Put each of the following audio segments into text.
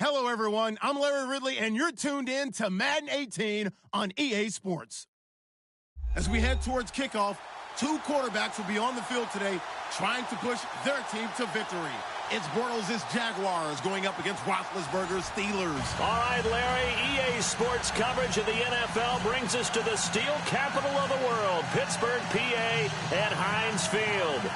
Hello, everyone. I'm Larry Ridley, and you're tuned in to Madden 18 on EA Sports. As we head towards kickoff, two quarterbacks will be on the field today trying to push their team to victory. It's Bortles' Jaguars going up against Roethlisberger's Steelers. All right, Larry, EA Sports coverage of the NFL brings us to the steel capital of the world, Pittsburgh, PA, at Heinz Field.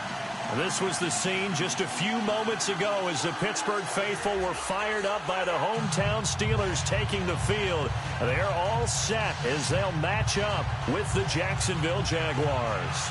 This was the scene just a few moments ago as the Pittsburgh faithful were fired up by the hometown Steelers taking the field. They're all set as they'll match up with the Jacksonville Jaguars.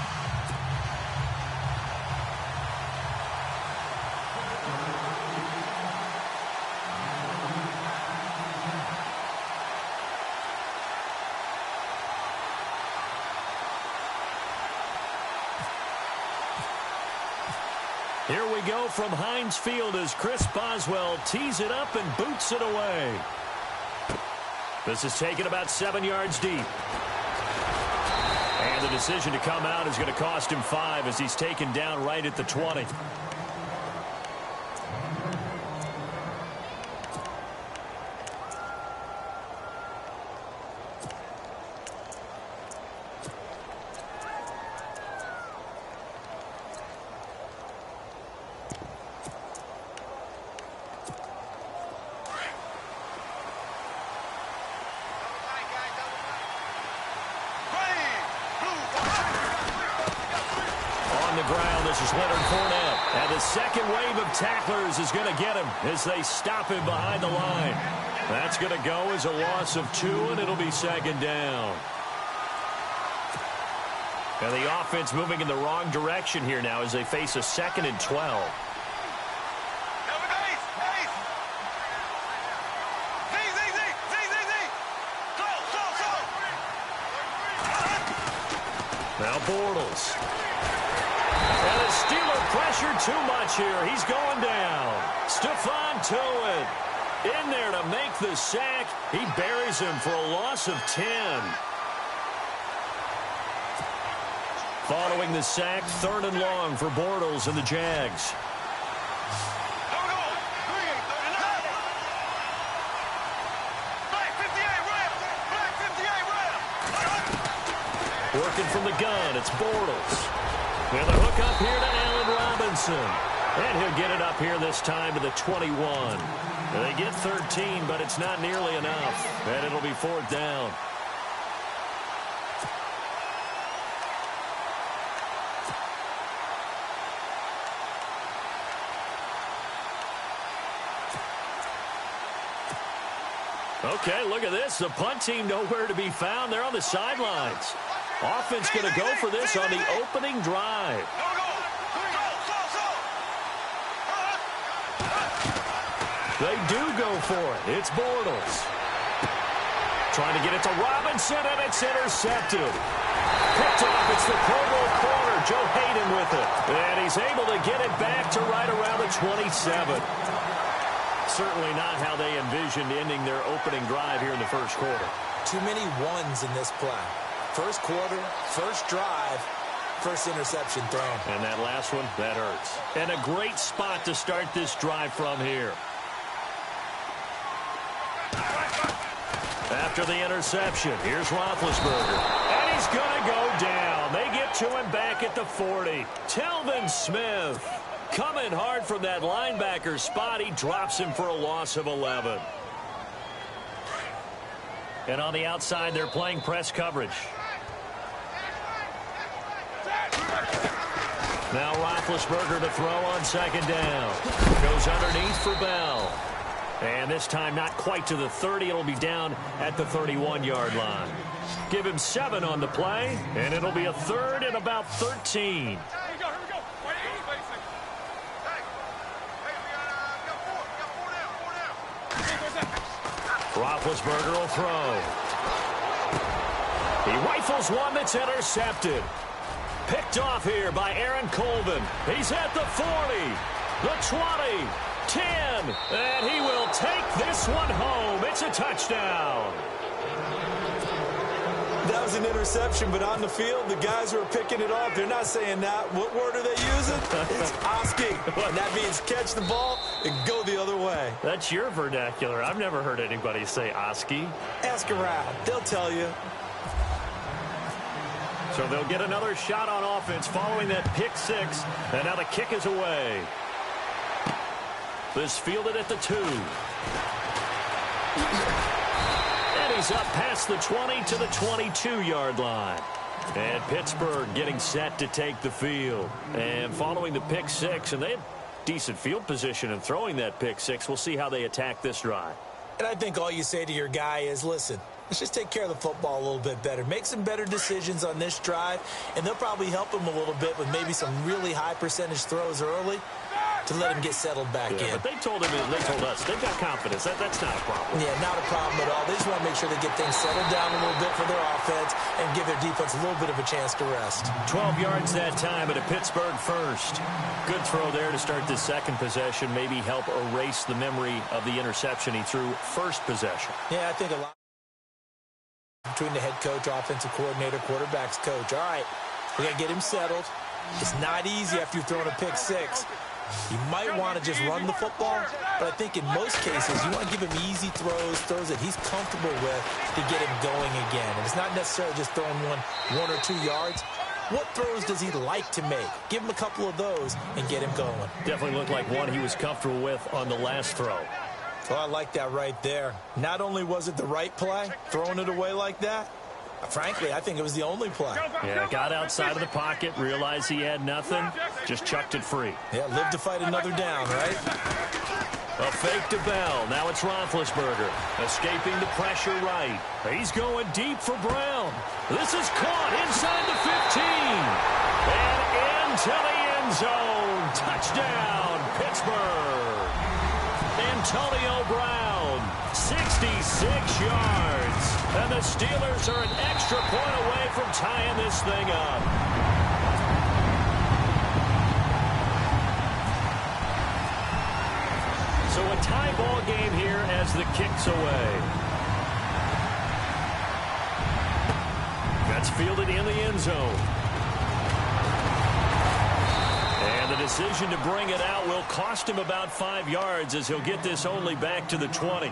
Here we go from Heinz Field as Chris Boswell tees it up and boots it away. This is taken about 7 yards deep. And the decision to come out is going to cost him 5 as he's taken down right at the 20. This is Leonard Fournette. And the second wave of tacklers is going to get him as they stop him behind the line. That's going to go as a loss of 2, and it'll be second down. And the offense moving in the wrong direction here now as they face a 2nd and 12. Now Bortles. And the Steeler pressure too much here. He's going down. Stephon Tuitt in there to make the sack. He buries him for a loss of 10. Following the sack, 3rd and long for Bortles and the Jags. Working from the gun, it's Bortles. And the hook up here to Allen Robinson. And he'll get it up here this time to the 21. They get 13, but it's not nearly enough. And it'll be 4th down. Okay, look at this. The punt team nowhere to be found. They're on the sidelines. Offense going to go for this on the opening drive. They do go for it. It's Bortles. Trying to get it to Robinson, and it's intercepted. Picked off. It's the Pro Bowl corner, Joe Hayden with it. And he's able to get it back to right around the 27. Certainly not how they envisioned ending their opening drive here in the first quarter. Too many ones in this play. First quarter, first drive, first interception thrown. And that last one, that hurts. And a great spot to start this drive from here. After the interception, here's Roethlisberger. And he's going to go down. They get to him back at the 40. Telvin Smith coming hard from that linebacker spot. He drops him for a loss of 11. And on the outside, they're playing press coverage. Now Roethlisberger to throw on 2nd down. Goes underneath for Bell. And this time not quite to the 30. It'll be down at the 31-yard line. Give him 7 on the play, and it'll be a 3rd and about 13. Roethlisberger will throw. He rifles one that's intercepted. Picked off here by Aaron Colvin. He's at the 40, the 20, 10, and he will take this one home. It's a touchdown. That was an interception, but on the field, the guys who are picking it off, they're not saying that. What word are they using? It's asking. And that means catch the ball, and go the other way. That's your vernacular. I've never heard anybody say Oski. Ask around. They'll tell you. So they'll get another shot on offense following that pick six. And now the kick is away. This fielded at the 2. And he's up past the 20 to the 22-yard line. And Pittsburgh getting set to take the field. And following the pick six, and they had decent field position in throwing that pick six. We'll see how they attack this drive. And I think all you say to your guy is, listen, let's just take care of the football a little bit better. Make some better decisions on this drive, and they'll probably help him a little bit with maybe some really high percentage throws early to let him get settled back in. But they told him, and they told us, they've got confidence. That's not a problem. Yeah, not a problem at all. They just want to make sure they get things settled down a little bit for their offense and give their defense a little bit of a chance to rest. 12 yards that time at a Pittsburgh first. Good throw there to start the second possession. Maybe help erase the memory of the interception he threw first possession. Yeah, I think a lot between the head coach, offensive coordinator, quarterback's coach. All right, we got to get him settled. It's not easy after you've thrown a pick six. You might want to just run the football, but I think in most cases you want to give him easy throws that he's comfortable with to get him going again. And it's not necessarily just throwing one or 2 yards. What throws does he like to make? Give him a couple of those and get him going. Definitely looked like one he was comfortable with on the last throw. Well, I like that right there. Not only was it the right play, throwing it away like that, frankly, I think it was the only play. Yeah, got outside of the pocket, realized he had nothing, just chucked it free. Yeah, live to fight another down, right? A fake to Bell. Now it's Roethlisberger. Escaping the pressure right. He's going deep for Brown. This is caught inside the 15. And into the end zone. Touchdown, Pittsburgh. Antonio Brown, 66 yards. And the Steelers are an extra point away from tying this thing up. So a tie ball game here as the kick's away. That's fielded in the end zone. And the decision to bring it out will cost him about 5 yards as he'll get this only back to the 20.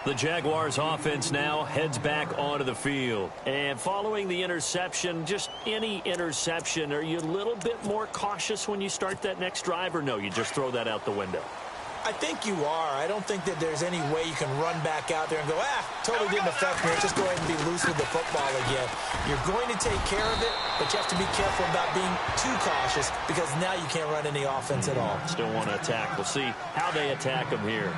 The Jaguars offense now heads back onto the field. And following the interception, just any interception, are you a little bit more cautious when you start that next drive, or no, you just throw that out the window? I think you are. I don't think that there's any way you can run back out there and go, totally didn't affect me. Just go ahead and be loose with the football again. You're going to take care of it, but you have to be careful about being too cautious because now you can't run any offense at all. Still want to attack. We'll see how they attack him here.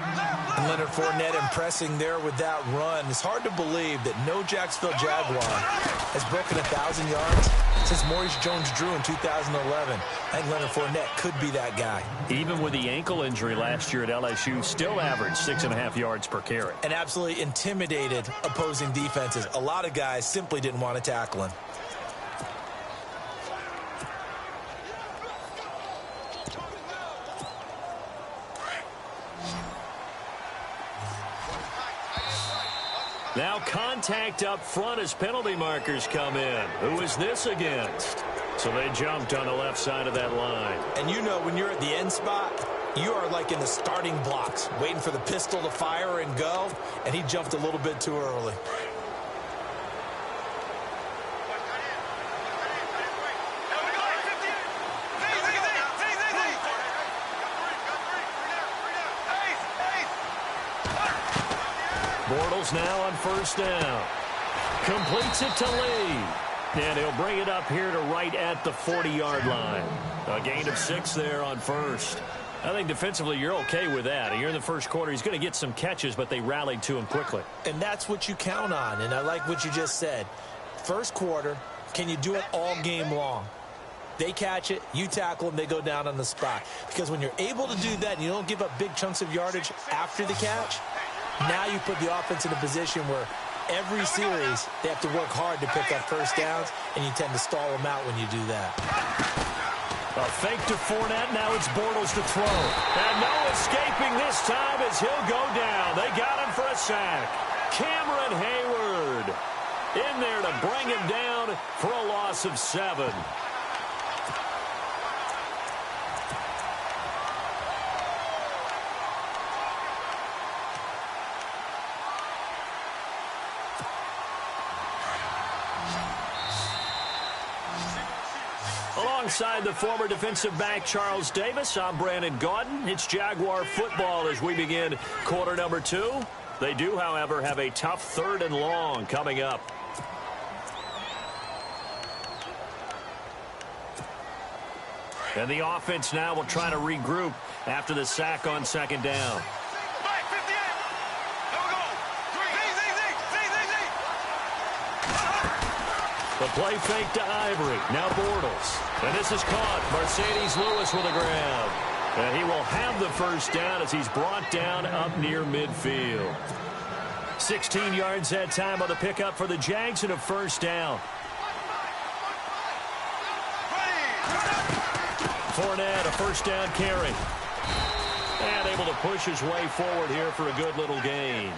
And Leonard Fournette impressing there with that run. It's hard to believe that no Jacksonville Jaguar has broken 1,000 yards since Maurice Jones-Drew in 2011. I think Leonard Fournette could be that guy. Even with the ankle injury last year at LSU, still averaged 6.5 yards per carry. And absolutely intimidated opposing defenses. A lot of guys simply didn't want to tackle him. Now contact up front as penalty markers come in. Who is this against? So they jumped on the left side of that line. And you know when you're at the end spot, you are like in the starting blocks, waiting for the pistol to fire and go, and he jumped a little bit too early. Bortles now on first down. Completes it to Lee. And he'll bring it up here to right at the 40-yard line. A gain of 6 there on first. I think defensively you're okay with that. You're in the first quarter. He's going to get some catches, but they rallied to him quickly. And that's what you count on. And I like what you just said. First quarter, can you do it all game long? They catch it, you tackle them, they go down on the spot. Because when you're able to do that and you don't give up big chunks of yardage after the catch, now you put the offense in a position where every series they have to work hard to pick up first downs, and you tend to stall them out when you do that. A fake to Fournette. Now it's Bortles to throw. And no escaping this time as he'll go down. They got him for a sack. Cameron Hayward in there to bring him down for a loss of 7. alongside the former defensive back Charles Davis, I'm Brandon Gaudin. It's Jaguar football as we begin quarter number 2. They do, however, have a tough 3rd and long coming up. And the offense now will try to regroup after the sack on 2nd down. The play fake to Ivory. Now Bortles. And this is caught. Mercedes Lewis with the grab. And he will have the first down as he's brought down up near midfield. 16 yards that time on the pickup for the Jags and a first down. Fournette, a first down carry. And able to push his way forward here for a good little gain.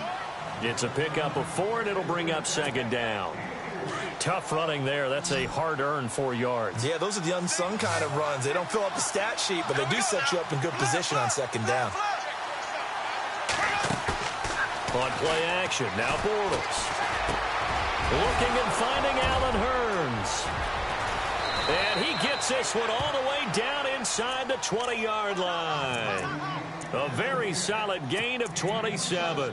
It's a pickup of 4, and it'll bring up 2nd down. Tough running there. That's a hard-earned 4 yards. Yeah, those are the unsung kind of runs. They don't fill up the stat sheet, but they do set you up in good position on 2nd down. On play action, now Bortles. Looking and finding Allen Hurns. And he gets this one all the way down inside the 20-yard line. A very solid gain of 27.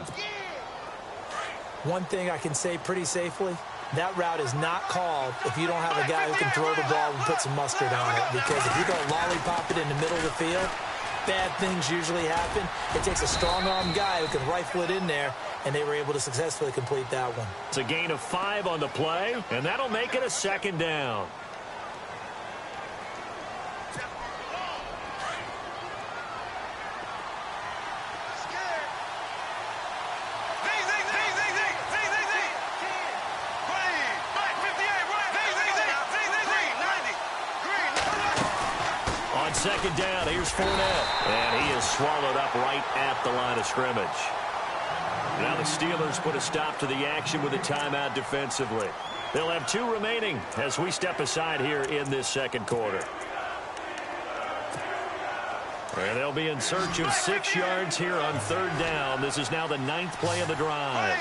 One thing I can say pretty safely, that route is not called if you don't have a guy who can throw the ball and put some mustard on it. Because if you don't lollipop it in the middle of the field, bad things usually happen. It takes a strong-arm guy who can rifle it in there, and they were able to successfully complete that one. It's a gain of 5 on the play, and that'll make it a 2nd down. On 2nd down, here's Fournette. And he is swallowed up right at the line of scrimmage. Now the Steelers put a stop to the action with a timeout defensively. They'll have 2 remaining as we step aside here in this 2nd quarter. And they'll be in search of 6 yards here on 3rd down. This is now the 9th play of the drive.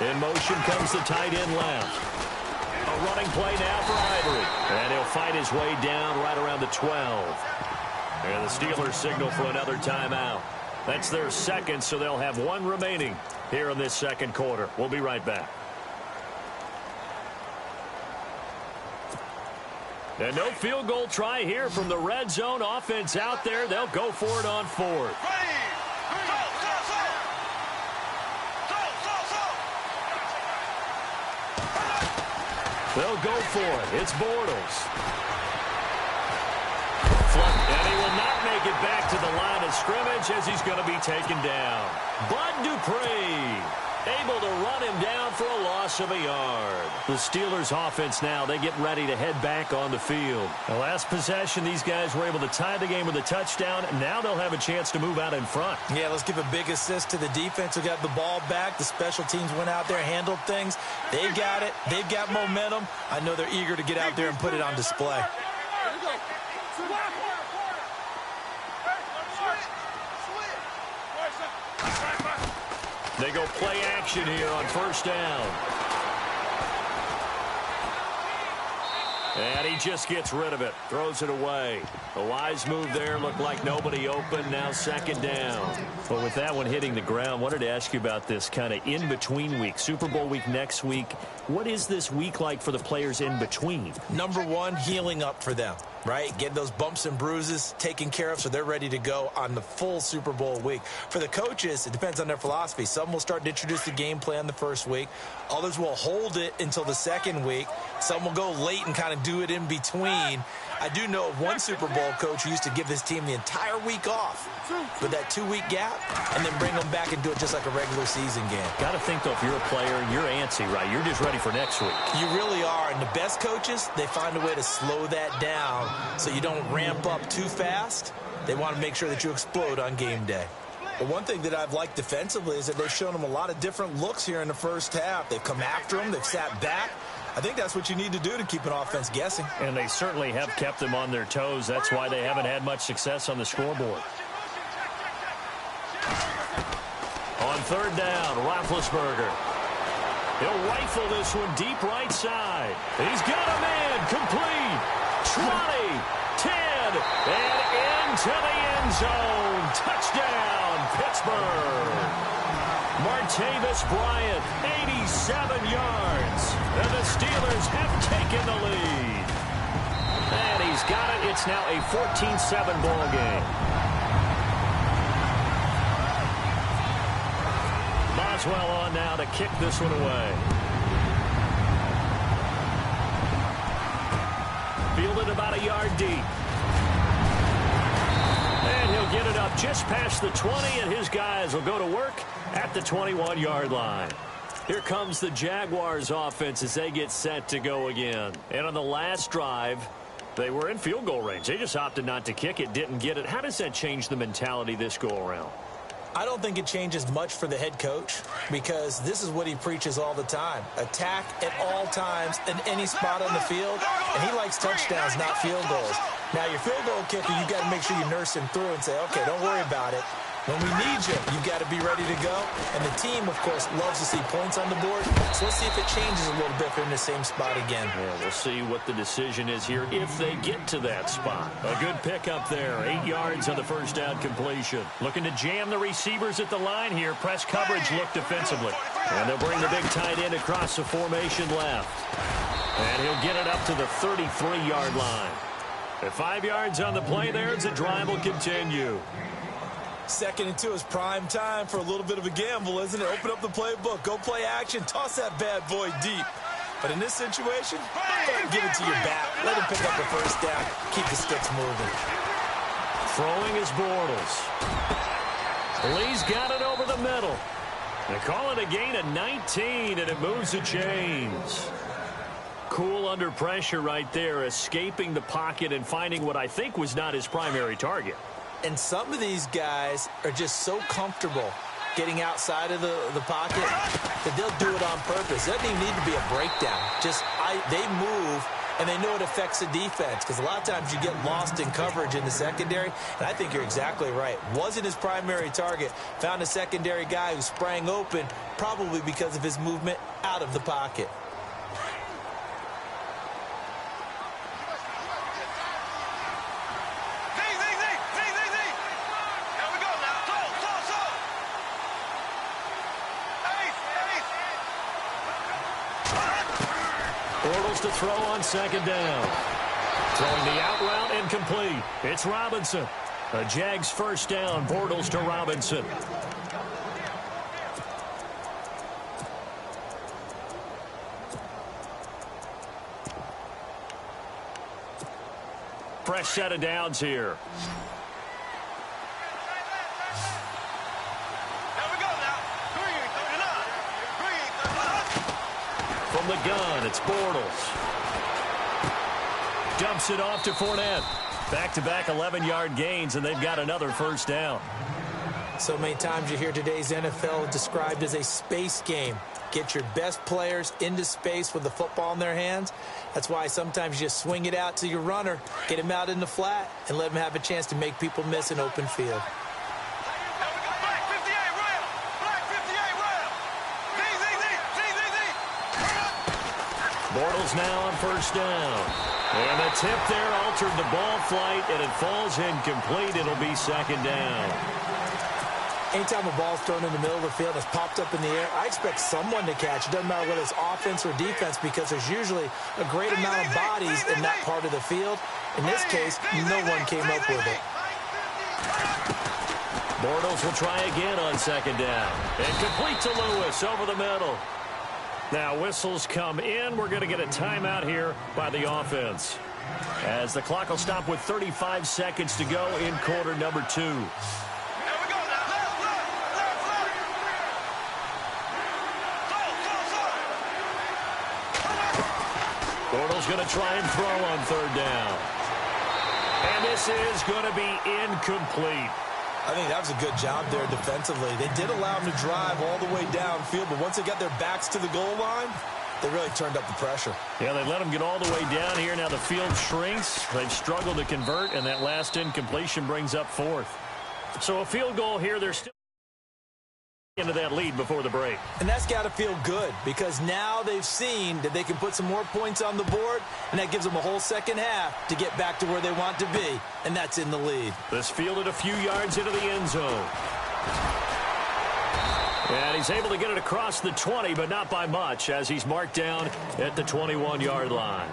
In motion comes the tight end left. A running play now for Ivory. And he'll fight his way down right around the 12. And the Steelers signal for another timeout. That's their 2nd, so they'll have 1 remaining here in this 2nd quarter. We'll be right back. And no field goal try here from the red zone offense out there. They'll go for it on 4th. They'll go for it. It's Bortles. And he will not make it back to the line of scrimmage as he's going to be taken down. Bud Dupree able to run him down for a loss of a yard. The Steelers offense now, they get ready to head back on the field. The last possession, these guys were able to tie the game with a touchdown. Now they'll have a chance to move out in front. Yeah, let's give a big assist to the defense who got the ball back. The special teams went out there, handled things. They got it. They've got momentum. I know they're eager to get out there and put it on display. They go play action here on 1st down. And he just gets rid of it. Throws it away. A wise move there. Looked like nobody open. Now 2nd down. But with that one hitting the ground, wanted to ask you about this kind of in-between week. Super Bowl week next week. What is this week like for the players in between? Number 1, healing up for them, right? Getting those bumps and bruises taken care of so they're ready to go on the full Super Bowl week. For the coaches, it depends on their philosophy. Some will start to introduce the game plan the first week. Others will hold it until the 2nd week. Some will go late and kind of do it in between. I do know of one Super Bowl coach who used to give his team the entire week off with that 2-week gap and then bring them back and do it just like a regular season game. Got to think, though, if you're a player, you're antsy, right? You're just ready for next week. You really are. And the best coaches, they find a way to slow that down so you don't ramp up too fast. They want to make sure that you explode on game day. But one thing that I've liked defensively is that they've shown them a lot of different looks here in the first half. They've come after them. They've sat back. I think that's what you need to do to keep an offense guessing. And they certainly have kept them on their toes. That's why they haven't had much success on the scoreboard. On 3rd down, Roethlisberger. He'll rifle this one deep right side. He's got a man complete. 20, 10, and into the end zone. Touchdown, Pittsburgh. Martavis Bryant, 87 yards. And the Steelers have taken the lead. And he's got it. It's now a 14-7 ball game. Boswell on now to kick this one away. Fielded about a yard deep. And he'll get it up just past the 20, and his guys will go to work at the 21-yard line. Here comes the Jaguars offense as they get set to go again. And on the last drive, they were in field goal range. They just opted not to kick it, didn't get it. How does that change the mentality this go-around? I don't think it changes much for the head coach because this is what he preaches all the time. Attack at all times in any spot on the field, and he likes touchdowns, not field goals. Now, your field goal kicker, you've got to make sure you nurse him through and say, okay, don't worry about it. When we need you, you've got to be ready to go. And the team, of course, loves to see points on the board. So let's see if it changes a little bit if they're in the same spot again. Yeah, we'll see what the decision is here if they get to that spot. A good pickup there. 8 yards on the first down completion. Looking to jam the receivers at the line here. Press coverage look defensively. And they'll bring the big tight end across the formation left. And he'll get it up to the 33-yard line. At 5 yards on the play there, the drive will continue. 2nd and 2 is prime time for a little bit of a gamble, isn't it? Open up the playbook, go play action, toss that bad boy deep. But in this situation, go ahead and give it to your back. Let him pick up the first down. Keep the sticks moving. Throwing is Bortles. Lee's got it over the middle. They call it a gain of 19, and it moves the chains. Cool under pressure right there, escaping the pocket and finding what I think was not his primary target. And some of these guys are just so comfortable getting outside of the pocket that they'll do it on purpose. It doesn't even need to be a breakdown. They move, and they know it affects the defense because a lot of times you get lost in coverage in the secondary, and I think you're exactly right. Wasn't his primary target. Found a secondary guy who sprang open, probably because of his movement out of the pocket. Bortles to throw on 2nd down. Throwing the out route incomplete. It's Robinson. A Jags first down. Bortles to Robinson. Fresh set of downs here. From the gun, it's Bortles. Dumps it off to Fournette. Back-to-back 11-yard gains, and they've got another first down. So many times you hear today's NFL described as a space game. Get your best players into space with the football in their hands. That's why sometimes you just swing it out to your runner, get him out in the flat, and let him have a chance to make people miss an open field. Bortles now on first down. And the tip there altered the ball flight, and it falls incomplete. It'll be 2nd down. Anytime a ball's thrown in the middle of the field and it's popped up in the air, I expect someone to catch. It doesn't matter whether it's offense or defense because there's usually a great amount of bodies in that part of the field. In this case, no one came up with it. Bortles will try again on 2nd down. And complete to Lewis over the middle. Now whistles come in. We're going to get a timeout here by the offense, as the clock will stop with 35 seconds to go in quarter number 2. Bortles going to try and throw on 3rd down. And this is going to be incomplete. I think that was a good job there defensively. They did allow them to drive all the way downfield, but once they got their backs to the goal line, they really turned up the pressure. Yeah, they let them get all the way down here. Now the field shrinks. They've struggled to convert, and that last incompletion brings up 4th. So a field goal here. They're still into that lead before the break. And that's got to feel good because now they've seen that they can put some more points on the board, and that gives them a whole second half to get back to where they want to be, and that's in the lead. This fielded a few yards into the end zone. And he's able to get it across the 20, but not by much, as he's marked down at the 21-yard line.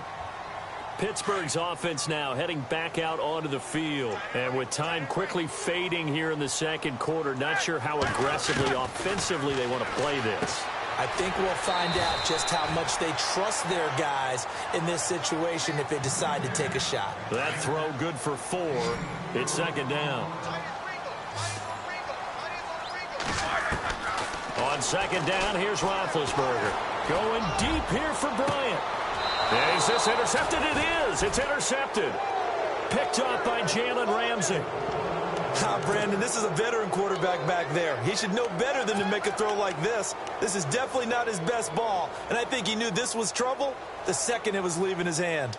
Pittsburgh's offense now heading back out onto the field. And with time quickly fading here in the second quarter, not sure how aggressively, offensively they want to play this. I think we'll find out just how much they trust their guys in this situation if they decide to take a shot. That throw good for 4. It's second down. On second down, here's Roethlisberger. Going deep here for Bryant. Is this intercepted? It is. It's intercepted. Picked off by Jalen Ramsey. Brandon, this is a veteran quarterback back there. He should know better than to make a throw like this. This is definitely not his best ball, and I think he knew this was trouble the second it was leaving his hand.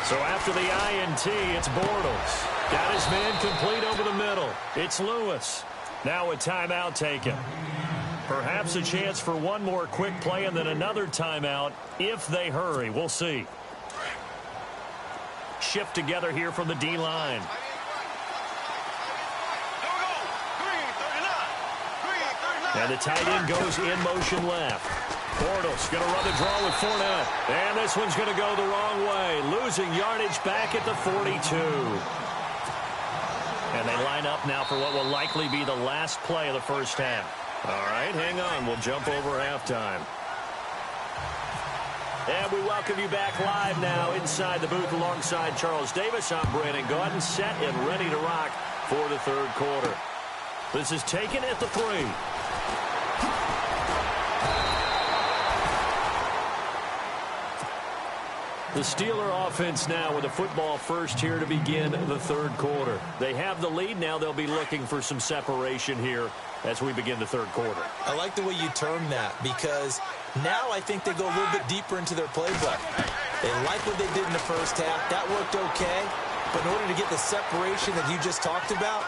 So after the INT, it's Bortles. Got his man complete over the middle. It's Lewis. Now a timeout taken. Perhaps a chance for one more quick play and then another timeout if they hurry. We'll see. Shift together here from the D-line. And the tight end goes in motion left. Bortles going to run the draw with Fournette. And this one's going to go the wrong way. Losing yardage back at the 42. And they line up now for what will likely be the last play of the first half. All right, hang on. We'll jump over halftime. And we welcome you back live now inside the booth alongside Charles Davis. I'm Brandon Gaudin, set and ready to rock for the third quarter. This is taken at the 3. The Steeler offense now with a football first here to begin the third quarter. They have the lead. Now they'll be looking for some separation here as we begin the third quarter. I like the way you term that because now I think they go a little bit deeper into their playbook. They like what they did in the first half. That worked okay. But in order to get the separation that you just talked about,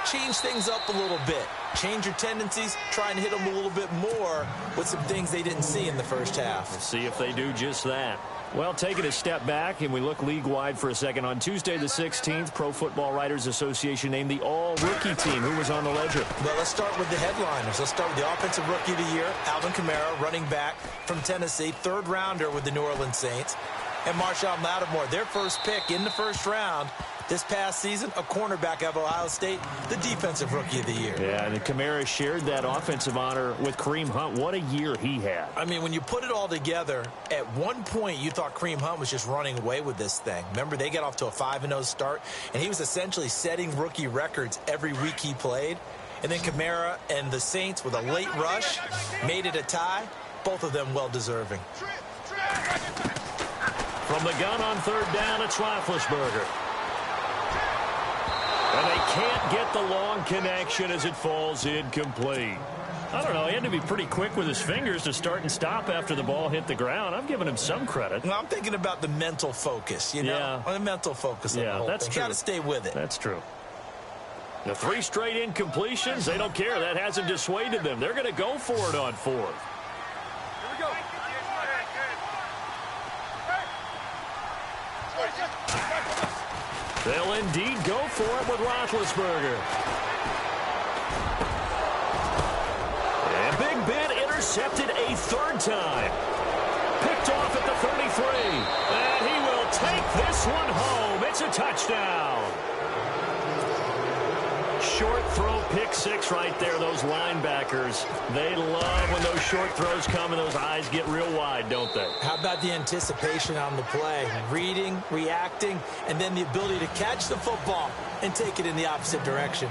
change things up a little bit. Change your tendencies. Try and hit them a little bit more with some things they didn't see in the first half. We'll see if they do just that. Well, taking a step back, and we look league-wide for a second. On Tuesday the 16th, Pro Football Writers Association named the all-rookie team. Who was on the ledger? Well, let's start with the headliners. Let's start with the Offensive Rookie of the Year, Alvin Kamara, running back from Tennessee, third-rounder with the New Orleans Saints. And Marshawn Lattimore, their first pick in the first round this past season, a cornerback of Ohio State, the Defensive Rookie of the Year. Yeah, and Kamara shared that offensive honor with Kareem Hunt. What a year he had. I mean, when you put it all together, at one point you thought Kareem Hunt was just running away with this thing. Remember, they got off to a 5-0 start, and he was essentially setting rookie records every week he played. And then Kamara and the Saints with a late rush made it a tie. Both of them well-deserving. From the gun on third down, it's Roethlisberger. And they can't get the long connection as it falls incomplete. I don't know. He had to be pretty quick with his fingers to start and stop after the ball hit the ground. I'm giving him some credit. Well, I'm thinking about the mental focus, you know? Yeah. On the mental focus of the whole that's thing. true. Got to stay with it. That's true. The 3 straight incompletions, they don't care. That hasn't dissuaded them. They're going to go for it on 4th. Here we go. They'll indeed go for it with Roethlisberger. And Big Ben intercepted a third time. Picked off at the 33. And he will take this one home. It's a touchdown. Short throw, pick 6 right there. Those linebackers, they love when those short throws come and those eyes get real wide, don't they? How about the anticipation on the play? Reading, reacting, and then the ability to catch the football and take it in the opposite direction.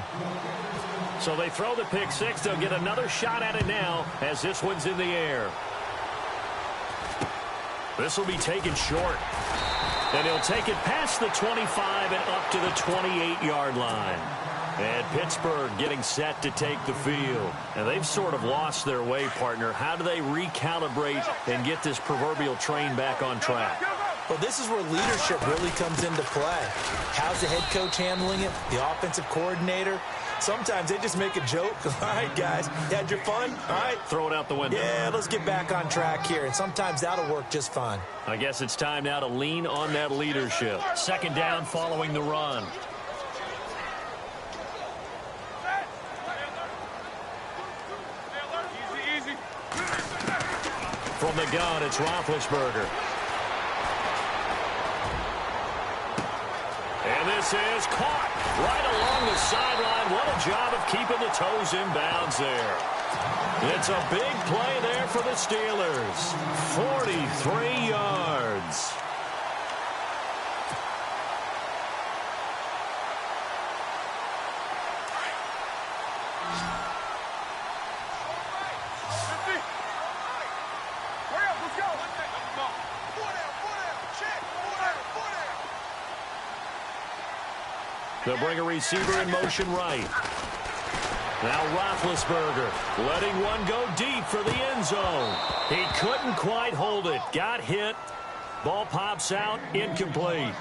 So they throw the pick 6. They'll get another shot at it now as this one's in the air. This will be taken short. And he'll take it past the 25 and up to the 28-yard line. And Pittsburgh getting set to take the field. And they've sort of lost their way, partner. How do they recalibrate and get this proverbial train back on track? Well, this is where leadership really comes into play. How's the head coach handling it? The offensive coordinator? Sometimes they just make a joke. All right, guys, you had your fun? All right. Throw it out the window. Yeah, let's get back on track here. And sometimes that'll work just fine. I guess it's time now to lean on that leadership. Second down following the run. From the gun, it's Roethlisberger. And this is caught right along the sideline. What a job of keeping the toes in bounds there. It's a big play there for the Steelers. 43 yards. They'll bring a receiver in motion right. Now Roethlisberger letting one go deep for the end zone. He couldn't quite hold it. Got hit. Ball pops out. Incomplete.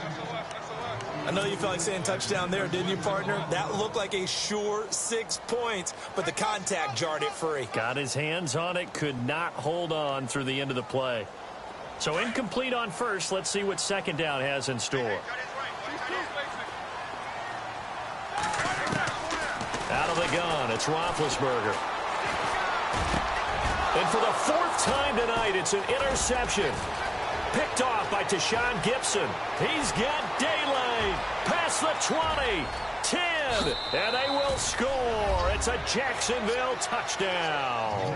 I know you felt like saying touchdown there, didn't you, partner? That looked like a sure 6 points, but the contact jarred it free. Got his hands on it. Could not hold on through the end of the play. So incomplete on first. Let's see what second down has in store. Out of the gun, it's Roethlisberger. And for the fourth time tonight, it's an interception. Picked off by Tashawn Gibson. He's got daylight. Past the 20, 10, and they will score. It's a Jacksonville touchdown.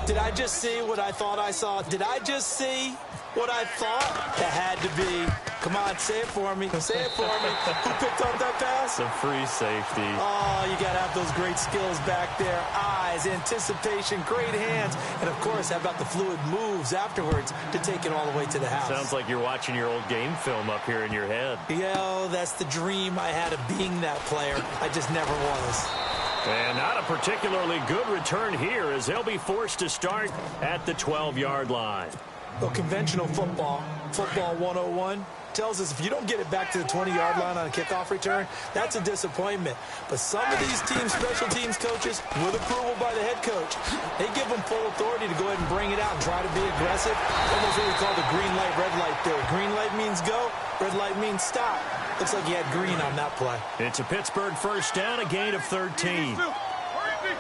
Did I just see what I thought I saw? Did I just see what I thought? That had to be. Come on, say it for me. Say it for me. Who picked up that pass? The free safety. Oh, you got to have those great skills back there. Eyes, anticipation, great hands. And, of course, how about the fluid moves afterwards to take it all the way to the house? Sounds like you're watching your old game film up here in your head. Yeah, that's the dream I had of being that player. I just never was. And not a particularly good return here as they'll be forced to start at the 12-yard line. Well, conventional football 101, tells us if you don't get it back to the 20-yard line on a kickoff return, that's a disappointment. But some of these teams, special teams coaches, with approval by the head coach, they give them full authority to go ahead and bring it out and try to be aggressive. Almost what we call the green light, red light theory. Green light means go, red light means stop. Looks like he had green on that play. It's a Pittsburgh first down, a gain of 13.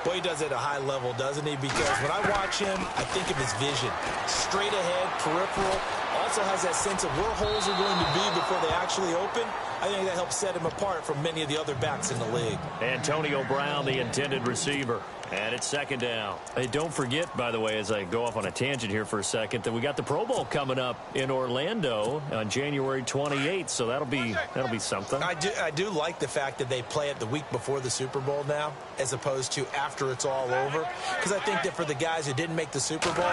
Boy, he does it at a high level, doesn't he? Because when I watch him, I think of his vision. Straight ahead, peripheral. Also has that sense of where holes are going to be before they actually open. I think that helps set him apart from many of the other backs in the league. Antonio Brown, the intended receiver. And it's second down. Hey, don't forget, by the way, as I go off on a tangent here for a second, that we got the Pro Bowl coming up in Orlando on January 28th, so that'll be something. I do like the fact that they play it the week before the Super Bowl now, as opposed to after it's all over, because I think that for the guys who didn't make the Super Bowl,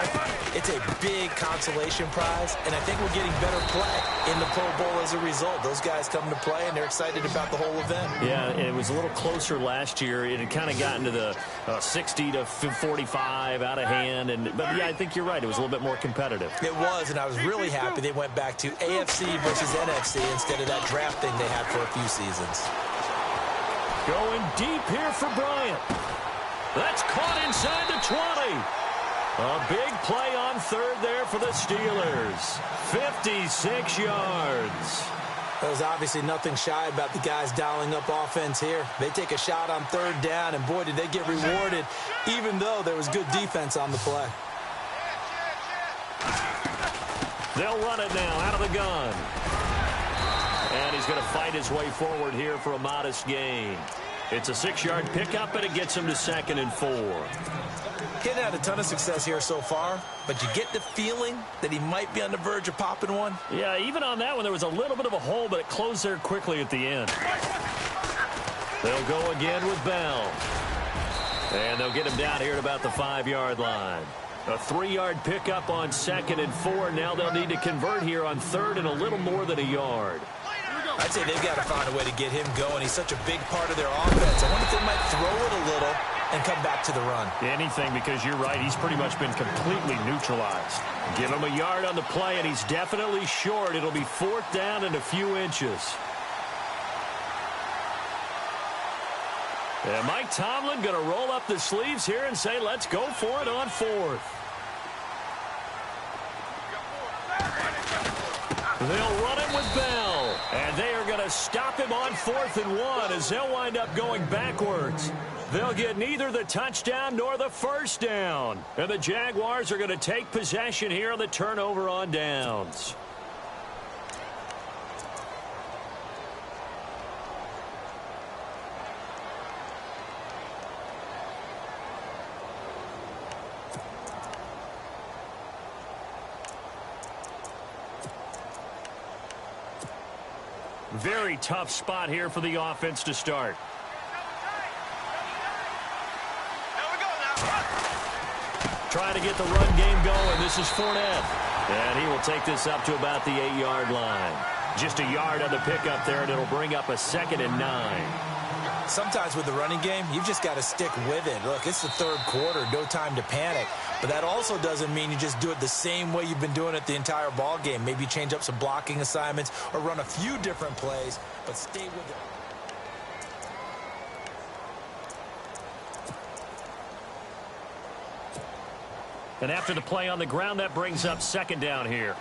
it's a big consolation prize, and I think we're getting better play in the Pro Bowl as a result. Those guys come to play, and they're excited about the whole event. Yeah, and it was a little closer last year. It had kind of gotten to the 60 to 45 out of hand, but yeah, I think you're right. It was a little bit more competitive. It was, and I was really happy they went back to AFC versus NFC instead of that draft thing they had for a few seasons. Going deep here for Bryant. That's caught inside the 20. A big play on third there for the Steelers. 56 yards. There's obviously nothing shy about the guys dialing up offense here. They take a shot on third down, and boy, did they get rewarded, even though there was good defense on the play. They'll run it now out of the gun. And he's going to fight his way forward here for a modest gain. It's a 6-yard pickup, and it gets him to 2nd and 4. He hasn't had a ton of success here so far, but you get the feeling that he might be on the verge of popping one. Yeah, even on that one, there was a little bit of a hole, but it closed there quickly at the end. They'll go again with Bell. And they'll get him down here at about the 5-yard line. A 3-yard pickup on 2nd and 4. Now they'll need to convert here on 3rd and a little more than a yard. I'd say they've got to find a way to get him going. He's such a big part of their offense. I wonder if they might throw it a little and come back to the run. Anything, because you're right. He's pretty much been completely neutralized. Give him a yard on the play, and he's definitely short. It'll be 4th down and a few inches. And Mike Tomlin going to roll up the sleeves here and say, let's go for it on 4th. They'll run it with Bell. And they are going to stop him on 4th and 1 as they'll wind up going backwards. They'll get neither the touchdown nor the first down. And the Jaguars are going to take possession here on the turnover on downs. Very tough spot here for the offense to start. Trying to get the run game going. This is Fournette. And he will take this up to about the 8-yard line. Just a yard on the pickup there, and it'll bring up a 2nd and 9. Sometimes with the running game, you've just got to stick with it. Look, it's the 3rd quarter, no time to panic. But that also doesn't mean you just do it the same way you've been doing it the entire ball game. Maybe change up some blocking assignments or run a few different plays, but stay with it. And after the play on the ground, that brings up 2nd down here.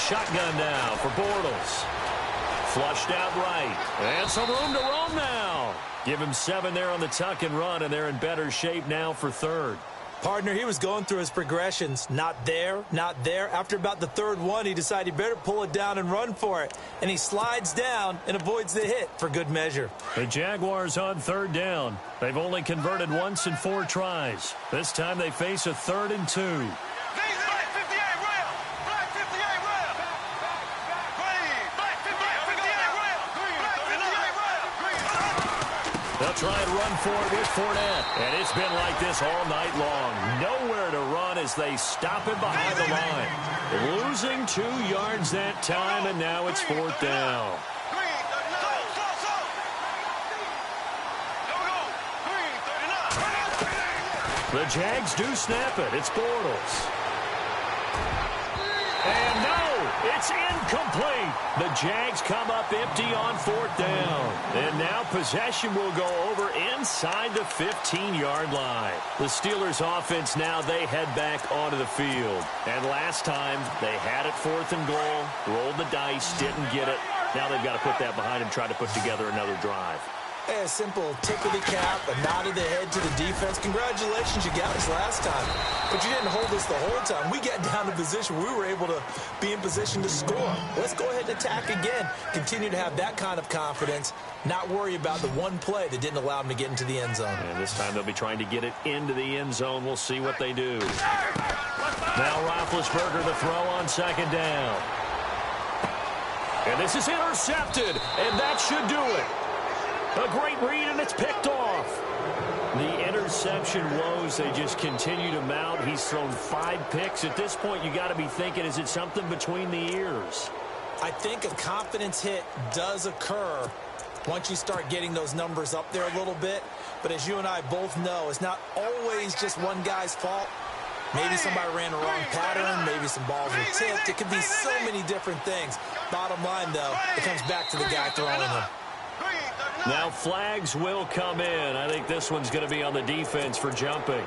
Shotgun now for Bortles. Flushed out right. And some room to roam now. Give him 7 there on the tuck and run, and they're in better shape now for 3rd. Partner, he was going through his progressions. Not there, not there. After about the 3rd one, he decided he better pull it down and run for it. And he slides down and avoids the hit for good measure. The Jaguars on 3rd down. They've only converted once in 4 tries. This time they face a 3rd and 2. They'll try and run for it with Fournette. And it's been like this all night long. Nowhere to run as they stop him behind the line. Losing 2 yards that time, and now it's 4th down. The Jags do snap it. It's Bortles. And no, it's incomplete. The Jags come up empty on 4th down. And now possession will go over inside the 15-yard line. The Steelers offense now, they head back onto the field. And last time, they had it 4th and goal, rolled the dice, didn't get it. Now they've got to put that behind them, try to put together another drive. A simple tip of the cap, a nod of the head to the defense. Congratulations, you got us last time. But you didn't hold us the whole time. We got down to position. We were able to be in position to score. Let's go ahead and attack again. Continue to have that kind of confidence. Not worry about the one play that didn't allow them to get into the end zone. And this time they'll be trying to get it into the end zone. We'll see what they do. Now Roethlisberger the throw on 2nd down. And this is intercepted. And that should do it. A great read, and it's picked off. The interception woes, they just continue to mount. He's thrown 5 picks. At this point, you got to be thinking, is it something between the ears? I think a confidence hit does occur once you start getting those numbers up there a little bit. But as you and I both know, it's not always just one guy's fault. Maybe somebody ran the wrong pattern. Maybe some balls were tipped. It could be so many different things. Bottom line, though, it comes back to the guy throwing them. Now flags will come in. I think this one's going to be on the defense for jumping.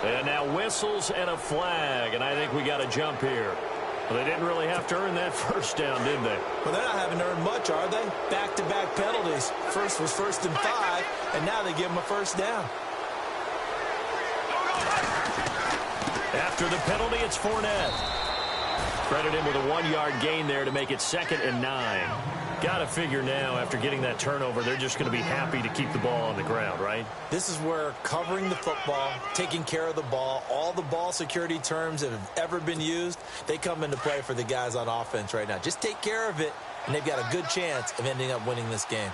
And now whistles and a flag, and I think we got a jump here. Well, they didn't really have to earn that first down, did they? Well, they're not having to earn much, are they? Back-to-back penalties. First was 1st and 5, and now they give them a 1st down. After the penalty, it's Fournette. Credit him with a 1-yard gain there to make it 2nd and 9. Got to figure now, after getting that turnover, they're just going to be happy to keep the ball on the ground, right? This is where covering the football, taking care of the ball, all the ball security terms that have ever been used, they come into play for the guys on offense right now. Just take care of it, and they've got a good chance of ending up winning this game.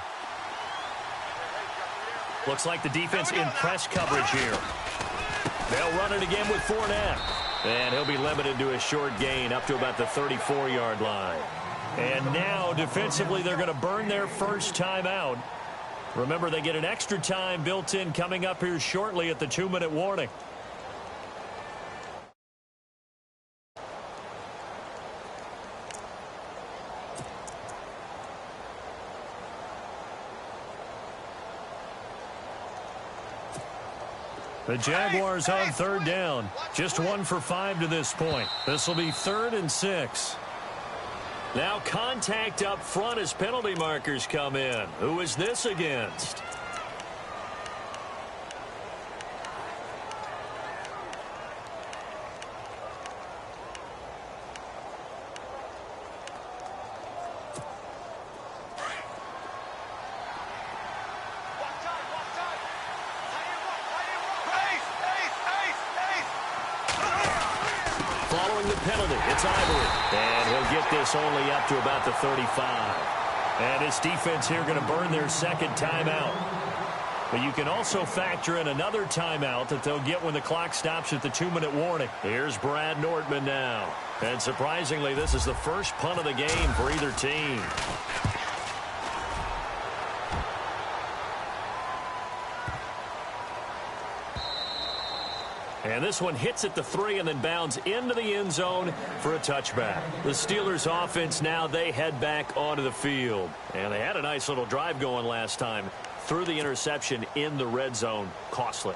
Looks like the defense in press coverage here. They'll run it again with Fournette. And he'll be limited to a short gain up to about the 34-yard line. And now, defensively, they're going to burn their first timeout. Remember, they get an extra time built in coming up here shortly at the 2-minute warning. The Jaguars on 3rd down. Just 1 for 5 to this point. This will be 3rd and 6. Now contact up front as penalty markers come in. Who is this against? Following the penalty, it's Ivory. And he'll get this only up to about the 35. And his defense here going to burn their 2nd timeout. But you can also factor in another timeout that they'll get when the clock stops at the 2-minute warning. Here's Brad Nortman now. And surprisingly, this is the first punt of the game for either team. And this one hits at the 3 and then bounds into the end zone for a touchback. The Steelers offense now, they head back onto the field. And they had a nice little drive going last time. Threw the interception in the red zone. Costly.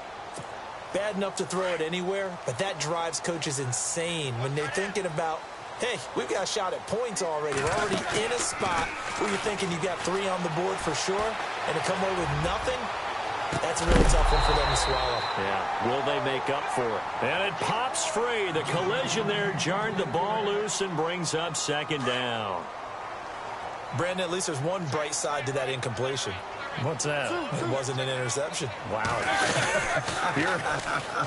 Bad enough to throw it anywhere, but that drives coaches insane when they're thinking about, hey, we've got a shot at points already. We're already in a spot where you're thinking you've got 3 on the board for sure, and to come away with nothing, that's a really tough one for them to swallow. Yeah, will they make up for it? And it pops free. The collision there jarred the ball loose and brings up 2nd down. Brandon, at least there's one bright side to that incompletion. What's that? It wasn't an interception. Wow.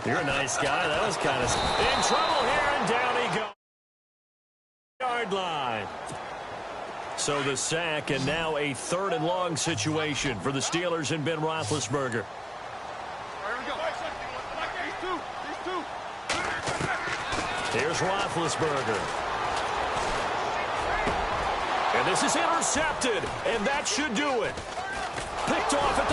You're a nice guy. That was kind of in trouble here, and down he goes. Yard line. So the sack, and now a 3rd and long situation for the Steelers and Ben Roethlisberger. Here's Roethlisberger. And this is intercepted, and that should do it. Picked off at